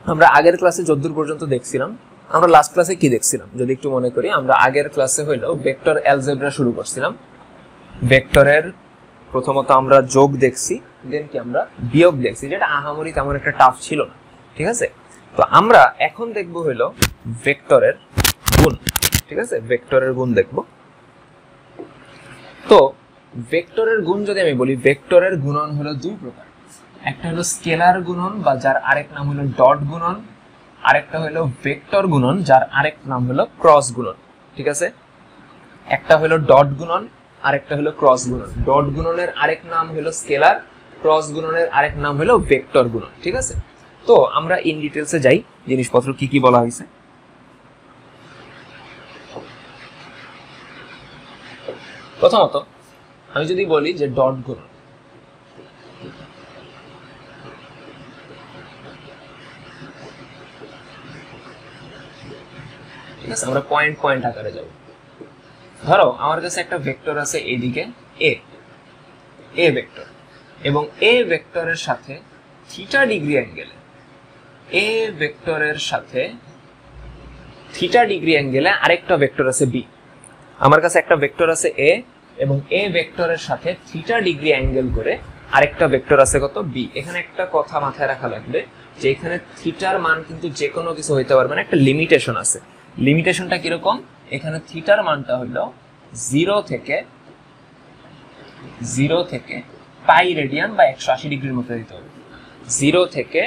আমরা আগের ক্লাসে যতদূর পর্যন্ত দেখছিলাম, আমরা লাস্ট ক্লাসে কি দেখছিলাম যদি একটু মনে করি, আমরা আগের ক্লাসে হইলো ভেক্টর অ্যালজেব্রা শুরু করছিলাম। ভেক্টরের প্রথমত আমরা যোগ দেখছি, দেন কি আমরা বিয়োগ দেখছি, যেটা আহামরি তেমন একটা টাফ ছিল না, ঠিক আছে। তো আমরা এখন দেখব হইলো ভেক্টরের গুণ, ঠিক আছে, ভেক্টরের গুণ দেখব। তো ভেক্টরের গুণ যদি আমি বলি, ভেক্টরের গুণন হলো দুই প্রকার, একটা হলো স্কেলার গুণন বা যার আরেক নাম হলো ডট গুণন, আরেকটা হলো ভেক্টর গুণন যার আরেক নাম হলো ক্রস গুণন, ঠিক আছে। একটা হলো ডট গুণন, আরেকটা হলো ক্রস গুণন। ডট গুণনের আরেক নাম হলো স্কেলার, ক্রস গুণনের আরেক নাম হলো ভেক্টর গুণন, ঠিক আছে। তো আমরা ইন ডিটেলসে যাই, জিনিসপত্র কি কি বলা হয়েছে। প্রথমত আমি যদি বলি যে ডট গুণন, ঠিক আছে, আমরা পয়েন্ট পয়েন্ট আকারে যাব। ধরো আমার কাছে একটা ভেক্টর আছে এইদিকে এ ভেক্টর, এবং এ ভেক্টরের সাথে থিটা ডিগ্রি অ্যাঙ্গেলে, এ ভেক্টরের সাথে থিটা ডিগ্রি অ্যাঙ্গেলে আরেকটা ভেক্টর আছে বি। আমার কাছে একটা ভেক্টর আছে এ, এবং এ ভেক্টরের সাথে থিটা ডিগ্রি অ্যাঙ্গেল করে আরেকটা ভেক্টর আছে কত বি। এখানে একটা কথা মাথায় রাখা লাগবে যে এখানে থিটার মান কিন্তু যে কোনো কিছু হইতে পারবে না, একটা লিমিটেশন আছে। লিমিটেশনটা কিরকম, এখানে থিটার মানটা হলো 0 থেকে পাই রেডিয়ান বা 180 ডিগ্রির মধ্যে দিতে হবে। 0 থেকে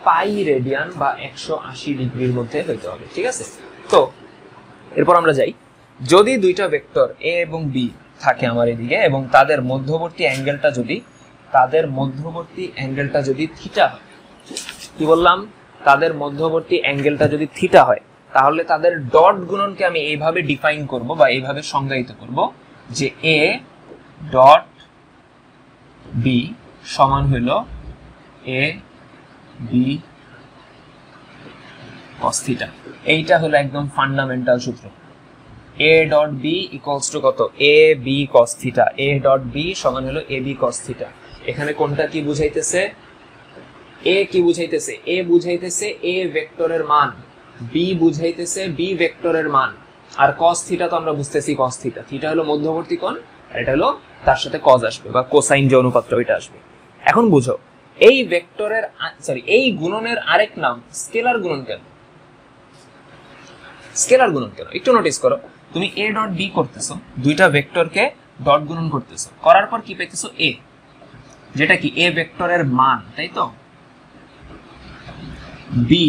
পাই রেডিয়ান বা 180 ডিগ্রির মধ্যে হইতে হবে, ঠিক আছে। তো এরপর আমরা যাই, যদি দুইটা ভেক্টর এ এবং বি থাকে আমার এদিকে, এবং তাদের মধ্যবর্তী অ্যাঙ্গেলটা যদি থিটা হয়, কি বললাম, তাদের মধ্যবর্তী অ্যাঙ্গেলটা যদি থিটা হয়, তাহলে তাদের ডট গুণনকে আমি এইভাবে ডিফাইন করব বা এইভাবে সংজ্ঞায়িত করব যে এ ডট বি সমান হইল এ বি cos থিটা। এইটা হলো একদম ফান্ডামেন্টাল সূত্র। A dot B equals to কত, A B cos theta. A dot B সমান হলো এ বি cos থিটা। এখানে কোনটা কি বুঝাইতেছে, এ কি বুঝাইতেছে, এ বুঝাইতেছে এ ভেক্টরের মান, বি বুঝাইতেছে বি ভেক্টরের মান, আর cos থিটা তো আমরা বুঝতেছি cos থিটা, থিটা হলো মধ্যবর্তী কোণ, আর এটা হলো তার সাথে cos আসবে বা কোসাইন যে অনুপাতটা ওইটা আসবে। এখন বুঝো এই ভেক্টরের এই গুণনের আরেক নাম স্কেলার গুণন। কেন স্কেলার গুণন কেন, একটু নোটিস করো। তুমি এ ডট বি করতেছো, দুইটা ভেক্টরকে ডট গুণন করতেছো, করার পর কি পাইতেছো এ, যেটা কি এ ভেক্টরের মান, তাই তো। বি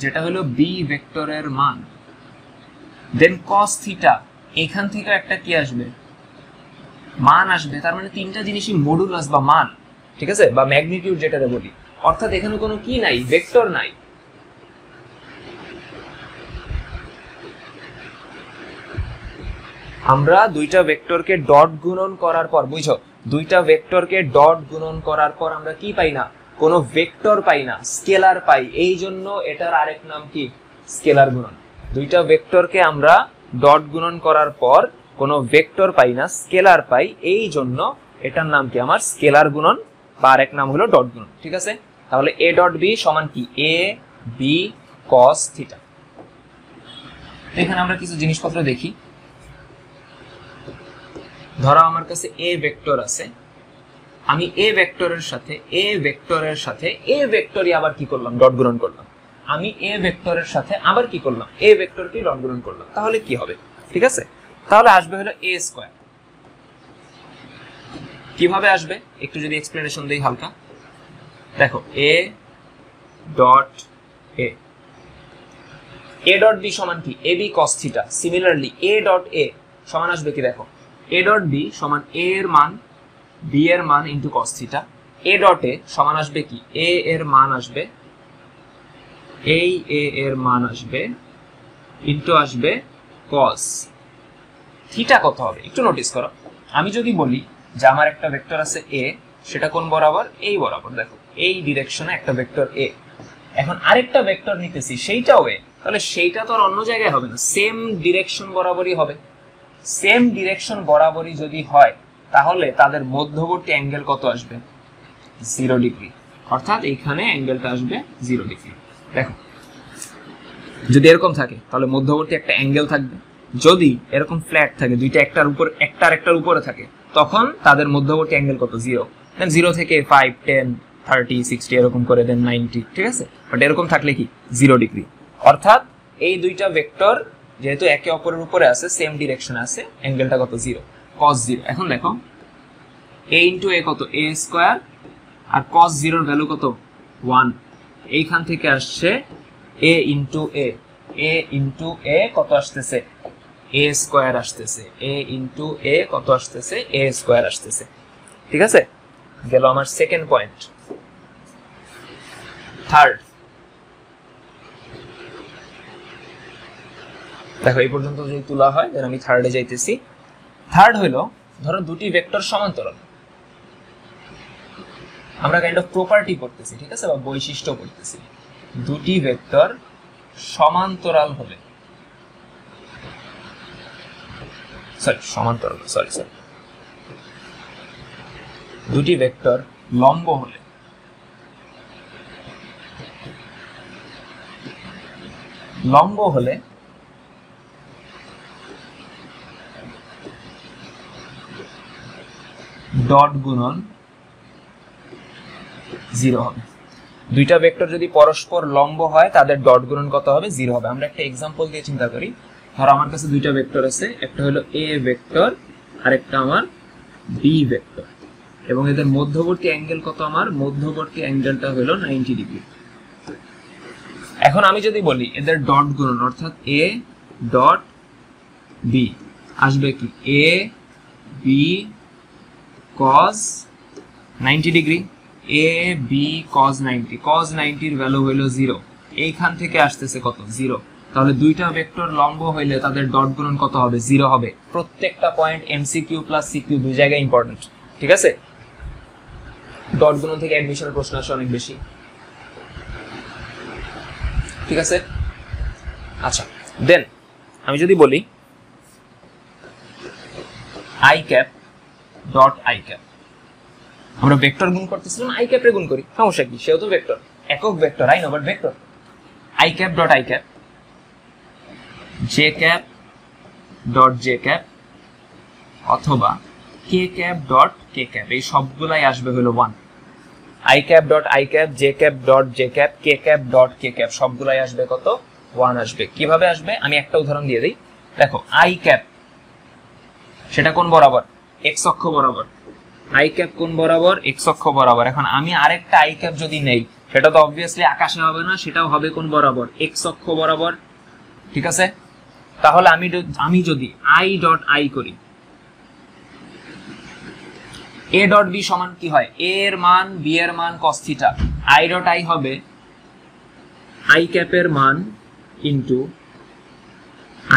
যেটা হলো বি ভেক্টরের মান, দেন cos থিটা, এখান থেকে একটা কি আসবে, মান আসবে। তার মানে তিনটা জিনিসই মডুলাস বা মান, ঠিক আছে, বা ম্যাগনিটিউড যেটারে বলি। অর্থাৎ এখানে কোনো কি নাই, ভেক্টর নাই। আমরা দুইটা ভেক্টরকে ডট গুণন করার পর, বুঝছো, দুইটা ভেক্টরকে ডট গুণন করার পর আমরা কি পাই না, কোনো ভেক্টর পাই না, স্কেলার পাই। এই জন্য এটার আরেক নাম কি, স্কেলার গুণন। দুইটা ভেক্টরকে আমরা ডট গুণন করার পর কোনো ভেক্টর পাই না, স্কেলার পাই, এই জন্য এটার নাম কি আমার স্কেলার গুণন বা আরেক নাম হলো ডট গুণন, ঠিক আছে। তাহলে এ ডট বি সমান কি, এ বি cos থিটা। এখানে আমরা কিছু জিনিসপত্র দেখি। ধরো আমার কাছে এ ভেক্টর আছে, আমি এ ভেক্টরের সাথে এ ভেক্টরই আবার কি করলাম, ডট গুণন করলাম। আমি এ ভেক্টরের সাথে আবার কি করলাম, এ ভেক্টরকে ডট গুণন করলাম। তাহলে কি হবে, ঠিক আছে, তাহলে আসবে হলো এ স্কয়ার। কিভাবে আসবে একটু যদি এক্সপ্লেনেশন দেই হালকা। দেখো A dot A dot B সমান কি, A B cos theta. Similarly A dot A সমান আসবে কি, দেখো এ ডট বি সমান এ এর মান বি এর মান into cos theta. A dot A সমান আসবে কি, এ এর মান আসবে, এই এ এর মান আসবে ইন্টু আসবে cos থিটা। কত হবে একটু নোটিস করো। আমি যদি বলি যে আমার একটা ভেক্টর আছে এ, সেটা কোন বরাবর, এই বরাবর, দেখো এই ডিরেকশনে একটা ভেক্টর এ। এখন আরেকটা ভেক্টর নিতেছি সেইটাও এ, তাহলে সেইটা তো আর অন্য জায়গায় হবে না, সেম ডিরেকশন বরাবরই হবে। সেম ডিরেকশন বরাবরই যদি হয়, তাহলে তাদের মধ্যবর্তী অ্যাঙ্গেল কত আসবে, 0 ডিগ্রি। অর্থাৎ এইখানে অ্যাঙ্গেলটা আসবে 0 ডিগ্রি। দেখো যদি এরকম থাকে তাহলে মধ্যবর্তী একটা অ্যাঙ্গেল থাকবে, যদি এরকম ফ্ল্যাট থাকে দুইটা একটার উপর একটার উপরে থাকে তখন তাদের মধ্যবর্তী অ্যাঙ্গেল কত 0, দেন 0 থেকে 5 10 30 60 এরকম করে দেন 90, ঠিক আছে। বাট এরকম থাকলে কি 0 ডিগ্রি, অর্থাৎ এই দুইটা ভেক্টর যেহেতু একে অপরের উপরে আছে সেম ডিরেকশনে আছে, অ্যাঙ্গেলটা কত 0 cos 0। এখন দেখো a ইনটু a কত a স্কয়ার আর cos 0 এর ভ্যালু কত 1, এইখান থেকে আসছে a ইনটু a কত আসতেছে a স্কয়ার আসতেছে, a ইনটু a কত আসতেছে a স্কয়ার আসতেছে, ঠিক আছে। গেল আমার সেকেন্ড পয়েন্ট। থার্ড, দেখো এই পর্যন্ত যদি তোলা হয় দেন আমি থার্ডে যাইতেছি। থার্ড হলো ধরো দুটি ভেক্টর সমান্তরাল, আমরা কাইন্ড অফ প্রপার্টি পড়তেছি, ঠিক আছে, বা বৈশিষ্ট্য পড়তেছি। দুটি ভেক্টর সমান্তরাল হলে, দুটি ভেক্টর লম্ব হলে ডট গুণন 0 হবে। দুইটা ভেক্টর যদি পরস্পর লম্ব হয় তাদের ডট গুণন কত হবে 0 হবে। আমরা একটা এক্সাম্পল দিয়ে চিন্তা করি। ধরো আমার কাছে দুইটা ভেক্টর আছে, একটা হলো a ভেক্টর আর একটা আমার b ভেক্টর, এবং এদের মধ্যবর্তী অ্যাঙ্গেল কত, আমার মধ্যবর্তী অ্যাঙ্গেলটা হলো 90 ডিগ্রি। এখন আমি যদি বলি এদের ডট গুণন অর্থাৎ a ডট b আসবে কি a b cos 90 degree, a b cos 90 এর ভ্যালু হলো 0, এইখান থেকে আসতেছে কত 0। তাহলে দুইটা ভেক্টর লম্ব হইলে তাদের ডট গুণন কত হবে 0 হবে। প্রত্যেকটা পয়েন্ট এমসিকিউ প্লাস সিকিউ দুই জায়গায় ইম্পর্টেন্ট, ঠিক আছে। ডট গুণন থেকে অ্যাডমিশনের প্রশ্ন আসে অনেক বেশি, ঠিক আছে। আচ্ছা, দেন আমি যদি বলি i cap dot i cap, আমরা ভেক্টর গুণ করতেছিলাম i ক্যাপে গুণ করি, সমস্যা কি, সেও তো ভেক্টর, একক vector, I know but vector. i cap dot i cap, j cap dot j cap অথবা k cap dot k cap, এই সবগুলাই আসবে হলো 1। i cap dot i cap, j cap dot j cap, k cap dot k cap সবগুলাই আসবে কত 1 আসবে। কিভাবে আসবে আমি একটা উদাহরণ দিয়ে দিই। দেখো i ক্যাপ সেটা কোন বরাবর, x অক্ষ বরাবর, i ক্যাপ কোন বরাবর, x অক্ষ বরাবর। এখন আমি আরেকটা i ক্যাপ যদি নেই সেটা তো অবভিয়াসলি আকাশে হবে না, সেটাও হবে কোন বরাবর, x অক্ষ বরাবর, ঠিক আছে। তাহলে আমি যদি i ডট i করি, a ডট b সমান কি হয়, a এর মান b এর মান cos theta, i dot i হবে i ক্যাপের মান ইনটু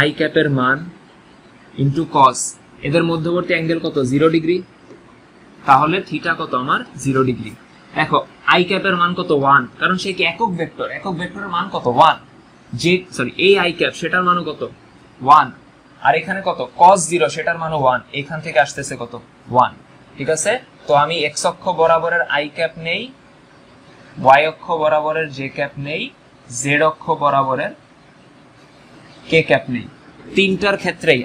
i ক্যাপের মান ইনটু cos, এদের মধ্যবর্তী অ্যাঙ্গেল কত 0 ডিগ্রি, তাহলে থিটা কত আমার 0 ডিগ্রি। দেখো i ক্যাপের মান কত 1, কারণ সে কি একক ভেক্টর, একক ভেক্টরের মান কত 1, এই i ক্যাপ সেটার মানও কত 1, আর এখানে কত cos 0 সেটার মানও 1, এখান থেকে আসতেছে কত 1, ঠিক আছে। তো আমি x অক্ষ বরাবরের i ক্যাপ নেই, y অক্ষ বরাবরের j ক্যাপ নেই, z অক্ষ বরাবরের k ক্যাপ নেই। তিনটার ক্ষেত্রেই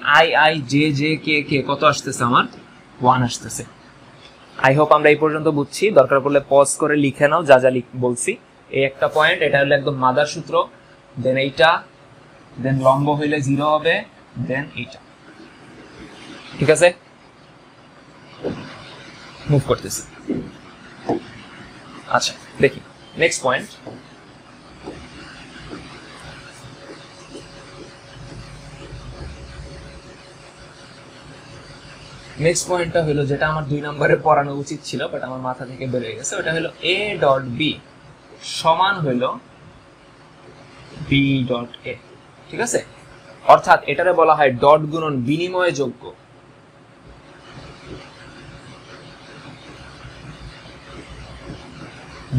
i j j k k কত আসতেছে আমার 1 আসতেছে। আই হোপ আমরা এই পর্যন্ত বুঝছি। দরকার পড়লে পজ করে লিখে নাও যা যা বলছি। এই একটা পয়েন্ট, এটা হলো একদম মাদার সূত্র, দেন এইটা, দেন লম্ব হইলে 0 হবে, দেন এইটা, ঠিক আছে। মুভ করতেছি। আচ্ছা দেখি নেক্সট পয়েন্ট। নেক্সট পয়েন্টটা হলো যেটা আমার 2 নম্বরে পড়ানো উচিত ছিল বাট আমার মাথা থেকে বের হয়ে গেছে, ওটা হলো a ডট b সমান হলো b ডট a, ঠিক আছে। অর্থাৎ এটারে বলা হয় ডট গুণন বিনিময়যোগ্য।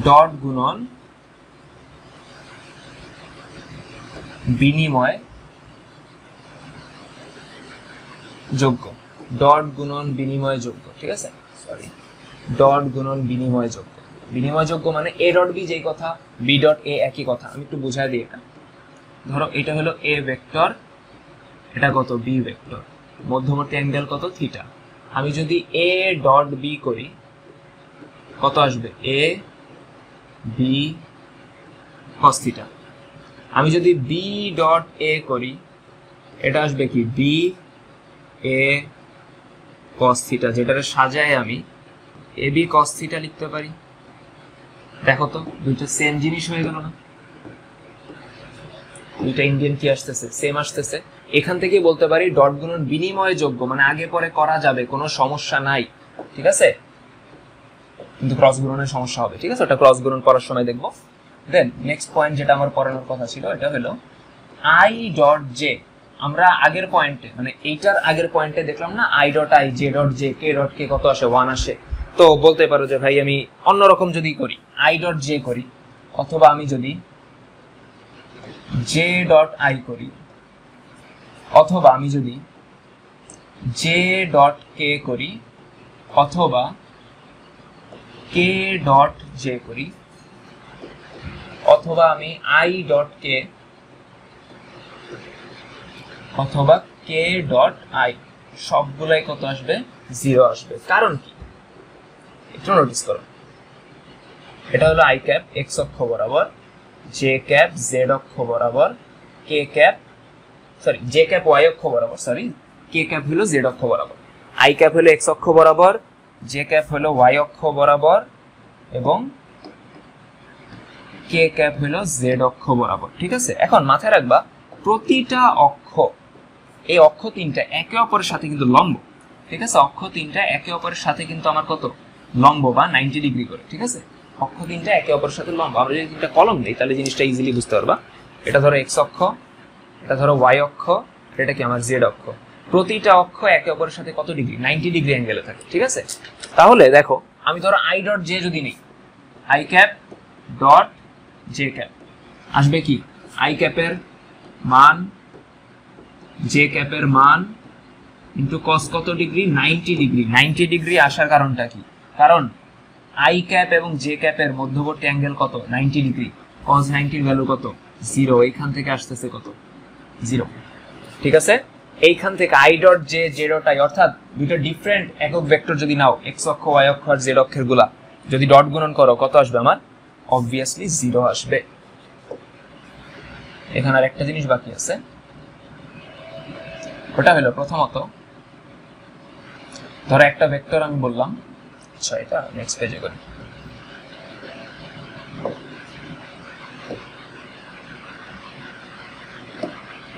ডট গুণন বিনিময় যোগ্য, ডট গুণন বিনিময় যোগ্য, ঠিক আছে, সরি, ডট গুণন বিনিময় যোগ্য। বিনিময়যোগ্য মানে এ ডট বি যেই কথা, বি ডট এ একই কথা। আমি একটু বুঝাই দিই এটা। ধরো এটা হলো এ ভেক্টর, এটা কত বি ভেক্টর, মধ্যবর্তী অ্যাঙ্গেল কত থিটা। আমি যদি এ ডট বি করি কত আসবে, এ বি কস থিটা। আমি যদি বি ডট এ করি এটা আসবে কি, বি এ কস থিটা, যেটারে সাজায় আমি এ বি কস থিটা লিখতে পারি। দেখো তো দুইটা সেম জিনিস হয়ে গেল না? দুইটা ইন্ডিয়ান কি আসতেছে, সেম আসতেছে। এখান থেকে বলতে পারি ডট গুণন বিনিময়যোগ্য, মানে আগে পরে করা যাবে, কোনো সমস্যা নাই, ঠিক আছে। কিন্তু ক্রস গুণনের সমস্যা হবে, ঠিক আছে, ওটা ক্রস গুণন করার সময় দেখবো। দেন নেক্সট পয়েন্ট যেটা আমার পড়ানোর কথা ছিল, এটা হলো আই ডট জে। আমরা আগের পয়েন্টে, মানে এইটার আগের পয়েন্টে দেখলাম না, I dot I, J dot J, K dot K কত আসে, 1 আসে। তো বলতে পারো যে ভাই আমি অন্যরকম যদি করি, আই ডট জে করি, অথবা আমি যদি জে ডট আই করি, অথবা আমি যদি জে ডট কে করি, অথবা কে ডট জে করি, অথবা আমি আই ডট কে, অথবা কে ডট আই, সবগুলাই কত আসবে, 0 আসবে। কারণ কি একটু নোটিস করো, এটা হলো আই ক্যাপ এক্স অক্ষ বরাবর, জে ক্যাপ জেড অক্ষ বরাবর, K cap sorry J cap Y অক্ষ বরাবর, সরি কে ক্যাপ হলো জেড অক্ষ বরাবর, আই ক্যাপ হলো এক্স অক্ষ বরাবর, জে ক্যাপ হলো ওয়াই অক্ষ বরাবর, এবং কে ক্যাপ হলো জেড অক্ষ বরাবর, ঠিক আছে। এখন মাথায় রাখবা প্রতিটা অক্ষ, এই অক্ষ তিনটা একে অপরের সাথে কিন্তু লম্ব, ঠিক আছে। অক্ষ তিনটা একে অপরের সাথে কিন্তু আমার কত লম্ব, বা 90 ডিগ্রি করে, ঠিক আছে। অক্ষ তিনটা একে অপরের সাথে লম্ব। আমরা যদি তিনটা কলম দিই তাহলে জিনিসটা ইজিলি বুঝতে পারবা। এটা ধরো এক্স অক্ষ, এটা ধরো ওয়াই অক্ষ, এটা কি আমার জেড অক্ষ। প্রতিটা অক্ষ একে অপরের সাথে কত ডিগ্রি, 90 ডিগ্রি অ্যাঙ্গেলে থাকে, ঠিক আছে। তাহলে দেখো আমি ধরো আই ডট জে যদি নিই, I cap dot J cap আসবে কি, আই ক্যাপের মান জে ক্যাপের মান ইন্টু কস কত ডিগ্রি, 90 ডিগ্রি। 90 ডিগ্রি আসার কারণটা কি, কারণ আই ক্যাপ এবং জে ক্যাপের মধ্যবর্তী অ্যাঙ্গেল কত, 90 ডিগ্রি। কস 90 এর ভ্যালু কত, 0। এইখান থেকে আসতেছে কত, 0, ঠিক আছে। এইখান থেকে I dot J, J dot I, অর্থাৎ দুটো ডিফারেন্ট একক ভেক্টর যদি নাও, এক্স অক্ষ ওয়াই অক্ষ আর জেড অক্ষের গুলা যদি ডট গুণন করো কত আসবে আমার, অবভিয়াসলি 0 আসবে। এখানে আর একটা জিনিস বাকি আছে, ওটা হলো প্রথমত ধরো একটা ভেক্টর আমি বললাম, আচ্ছা এটা নেক্সট পেজে করি।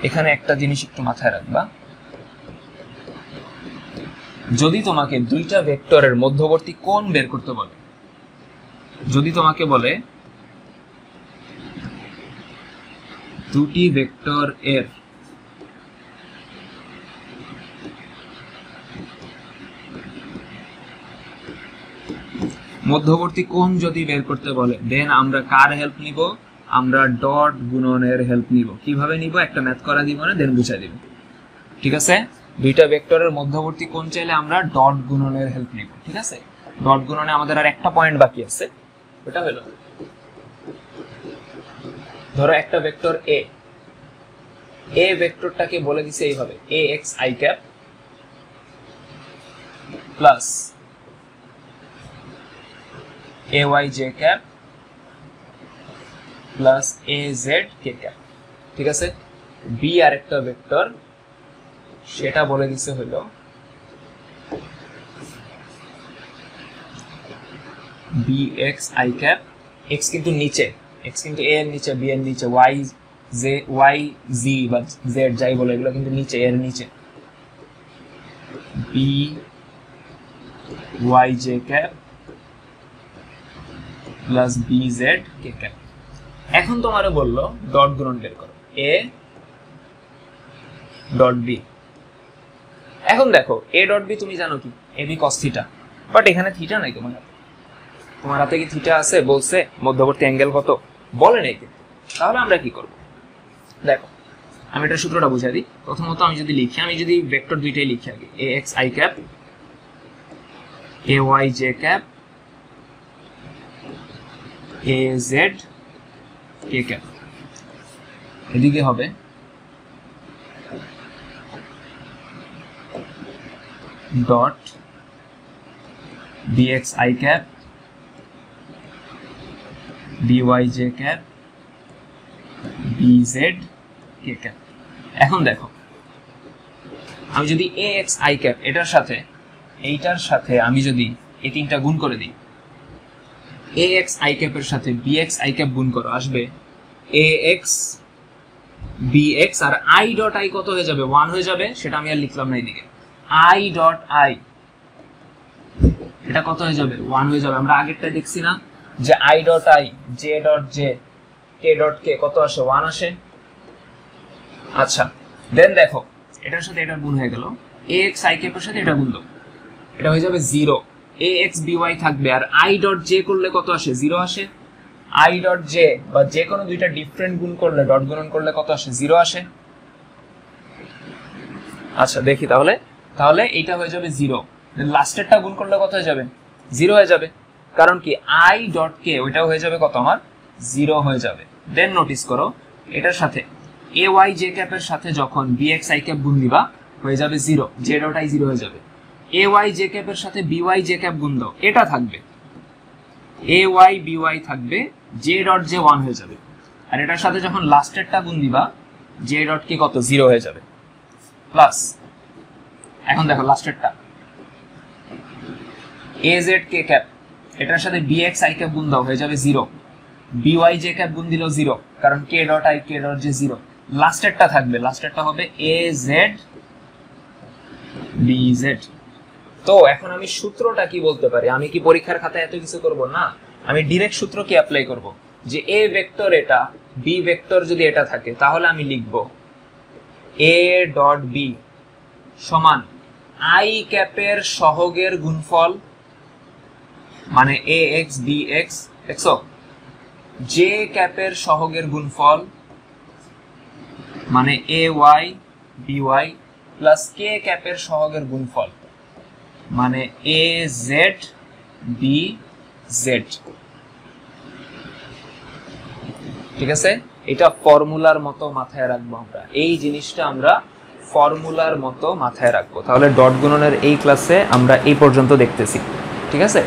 এখানে একটা জিনিস একটু মাথায় রাখবা, যদি তোমাকে দুইটা ভেক্টরের মধ্যবর্তী কোণ বের করতে বলে, যদি তোমাকে বলে দুটি ভেক্টর এর মধ্যবর্তী কোণ যদি বের করতে বলে, দেন আমরা কার হেল্প নিব, আমরা ডট গুণনের হেল্প নিব। কিভাবে নিব, একটা ম্যাথ করা দিব না, দেন বুঝাই দিব, ঠিক আছে। দুইটা ভেক্টরের মধ্যবর্তী কোণ চাইলে আমরা ডট গুণনের হেল্প নিব, ঠিক আছে। ডট গুণনে আমাদের আর একটা পয়েন্ট বাকি আছে, ওটা হলো ধরো একটা ভেক্টর এ, এ ভেক্টরটাকে বলে দিছে এইভাবে, A X I cap plus A Y J cap plus A Z K cap, ঠিক আছে। বি আর একটা ভেক্টর, সেটা বলে দিছে হলো B X I cap, X কিন্তু নিচে, এক্স কিন্তু এ এর নিচে, বি এর নিচে, ওয়াই জে, ওয়াই জি বা জেড যাই বলে এগুলো কিন্তু নিচে, এর নিচে, B Y J cap plus B Z K cap. এখন তোমারে বললো ডট গুণন বের করো, এ ডট বি। এখন দেখো এ ডট বি তুমি জানো কি, A B cos theta, but এখানে থিটা নাই তোমার হাতে। তোমার হাতে কি থিটা আছে, বলছে মধ্যবর্তী অ্যাঙ্গেল কত, বলে নেই কিন্তু। তাহলে আমরা কি করব, দেখো আমি এটা সূত্রটা বুঝাই দিই। প্রথমত আমি যদি লিখি, আমি যদি ভেক্টর দুইটাই লিখি আগে, A X I cap, A Y J cap A Z K cap, এদিকে হবে dot bx I cap by j cap bz k cap। এখন দেখো আমি যদি ax I cap এটার সাথে আমি যদি এই তিনটা গুণ করে দিই, ax I cap এর সাথে bx I cap গুণ করো, আসবে ax bx, আর I ডট I কত হয়ে যাবে, 1 হয়ে যাবে, সেটা আমি আর লিখলাম না এইদিকে। I ডট I এটা কত হয়ে যাবে, 1 হয়ে যাবে। আমরা আগেরটা দেখছি না যে I dot I j dot j k dot k কত আসে, 1 আসে। আচ্ছা দেন দেখো এটার সাথে এটা গুণ হয়ে গেল, ax I cap এর সাথে এটা গুণ দাও, এটা হয়ে যাবে 0, ax by থাকবে, আর I ডট j করলে কত আসে, 0 আসে। I ডট j বা যে কোনো দুইটা ডিফারেন্ট গুণ করলে, ডট গুণন করলে কত আসে, 0 আসে। আচ্ছা দেখি তাহলে এইটা হয়ে যাবে 0, লাস্টেরটা গুণ করলে কত হয়ে যাবে, 0 হয়ে যাবে, কারণ কি I ডট k ওইটাও হয়ে যাবে কত আমার, 0 হয়ে যাবে। দেন নোটিস করো এটার সাথে ay j cap এর সাথে যখন bx I cap গুণ দিবা হয়ে যাবে 0, j ডট I 0 হয়ে যাবে। ay j cap এর সাথে by j cap গুণ দাও, এটা থাকবে ay by থাকবে, j ডট j 1 হয়ে যাবে, আর এটার সাথে যখন লাস্টেরটা গুণ দিবা j ডট k কত, 0 হয়ে যাবে, প্লাস এখন দেখো লাস্টেরটা az k cap এটার সাথে bx I cap গুণ দাও হয়ে যাবে 0, by j cap গুণ দিলেও 0, কারণ k dot I k dot j 0, লাস্টেরটা থাকবে, লাস্টেরটা হবে az bz। তো এখন আমি সূত্রটা কি বলতে পারি, আমি কি পরীক্ষার খাতায় এত কিছু করব না, আমি ডাইরেক্ট সূত্র কি অ্যাপ্লাই করব, যে a ভেক্টর এটা, b ভেক্টর যদি এটা থাকে তাহলে আমি লিখব a ডট b সমান I ক্যাপের সহগের গুণফল, মানে ax bx, দেখছো, j ক্যাপের সহগের গুণফল মানে ay by, প্লাস k ক্যাপের সহগের গুণফল মানে az bz। ঠিক আছে, এটা ফর্মুলার মতো মাথায় রাখবো, আমরা এই জিনিসটা আমরা ফর্মুলার মতো মাথায় রাখবো। তাহলে ডট গুণনের এই ক্লাসে আমরা এই পর্যন্ত দেখতেছি, ঠিক আছে।